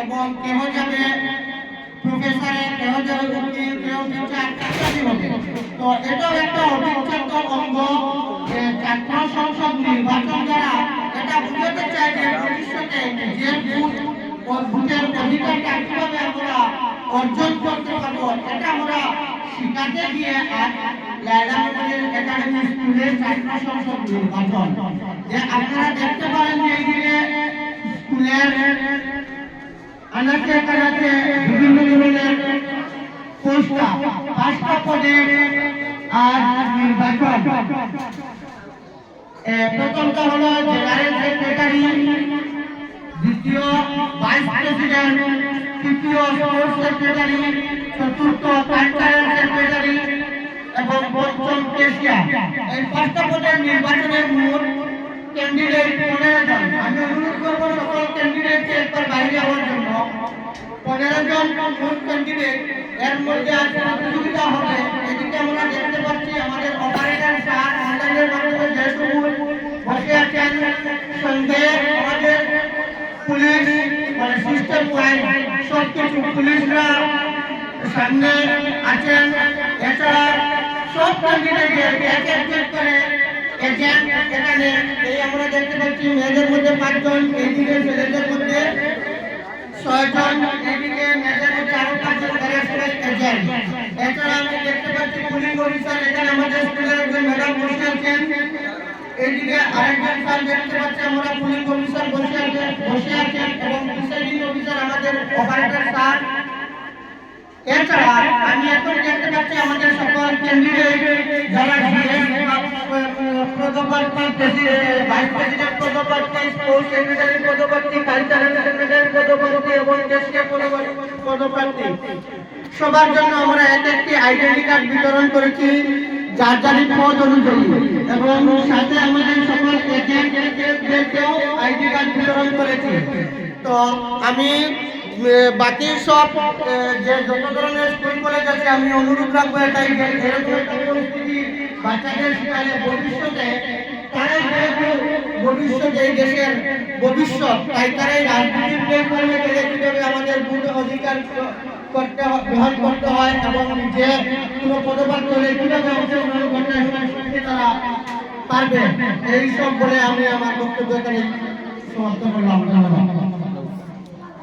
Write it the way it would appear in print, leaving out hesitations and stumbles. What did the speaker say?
এবং কেহ যাবে প্রফেসরে, কেহ যাবে উকিল, কেহ টিচার, ইত্যাদি হবে। তো এটাও একটা অবিচ্ছেদ্য অঙ্গ যে ছাত্র সংসদ নির্বাচন দ্বারা এটা বুঝাতে চাই যে ভবিষ্যতে যে ভোটের অধিকারটা কিভাবে আমরা অর্জন করতে পারবো এটা আমরা শিখাতে গিয়ে আর লায়লা মেমোরিয়াল একাডেমি স্কুলের ছাত্র সংসদ নির্বাচন যে আপনারা দেখতে পারেন যে এখানে স্কুলের আনাচে কানাচে বিভিন্ন ধরনের পোস্টার, 5টা পদে আর নির্বাচন। প্রথমটা হলো জেনারেল সেক্রেটারি, দ্বিতীয় ভাইস প্রেসিডেন্ট, তৃতীয় স্পোর্টস সেক্রেটারি, চতুর্থ কালচারাল সেক্রেটারি এবং পঞ্চম ক্যাশিয়ার। এই 5টা পদের নির্বাচনের মোট ক্যান্ডিডেট 15 জন। আমি অনুরোধ করবো সকল ক্যান্ডিডেটকে একবার বাইরে হওয়ার জন্য। 15 জন মোট ক্যান্ডিডেট, এর মধ্যে আজ প্রতিযোগিতা হবে। এদিকে আমরা দেখতে পাচ্ছি আমাদের অপারেটর স্যার অনলাইনের মাধ্যমে যে বসে আছেন, সঙ্গে আমাদের পুলিশ মানে সিস্টেম ওয়াইজ সব কিছু পুলিশরা সামনে আছেন। এছাড়া সব ক্যান্ডিডেট এক এক করে এজেন্ট এখানে এই আমরা দেখতে পাচ্ছি। মেয়েদের মধ্যে 5 জন, এইদিকে ছেলেদের মধ্যে 6 জন, এইদিকে মেয়েদের মধ্যে আরো 5 জন এজেন্ট। এছাড়া আমি দেখতে পাচ্ছি পুলিশ অফিসার, এখানে আমাদের স্কুলের একজন ম্যাডাম বসে আছেন। এইদিকে আরেকজন স্যার দেখতে পাচ্ছি আমরা পুলিশ অফিসার বসে আছেন এবং প্রিসাইডিং অফিসার আমাদের অপারেটর স্যার। এছাড়া আমি এখন দেখতে পাচ্ছি আমাদের সকল ক্যান্ডিডেট যারা পদপ্রার্থী, ভাইস প্রেসিডেন্ট পদপ্রার্থী, স্পোর্টস সেক্রেটারি পদপ্রার্থী, কালচারাল সেক্রেটারি পদপ্রার্থী এবং দেশীয় পদপ্রার্থী সবার জন্য আমরা একটি আইডেন্টি কার্ড বিতরণ করেছি যার যার পদ অনুযায়ী, এবং সাথে আমাদের সকল এজেন্টদেরকেও আইডি কার্ড বিতরণ করেছি। তো আমি বাকি সব যে যত ধরনের স্কুল কলেজ আছে আমি অনুরোধ রাখবো এটাই যে এরকম একটা পরিস্থিতি বাচ্চাদের শিক্ষায় ভবিষ্যতে তারাই যেহেতু ভবিষ্যৎ এই দেশের ভবিষ্যৎ, তাই তারাই রাজনীতির প্ল্যাটফর্মে গেলে কিভাবে আমাদের ভোট অধিকার গ্রহণ করতে হয় এবং যে কোনো পদপ্রাপ্ত হলে কিভাবে অংশগ্রহণ করতে হয় তারা পারবে। এই সব বলে আমি আমার বক্তব্য এখানে সমাপ্ত করলাম। ধন্যবাদ।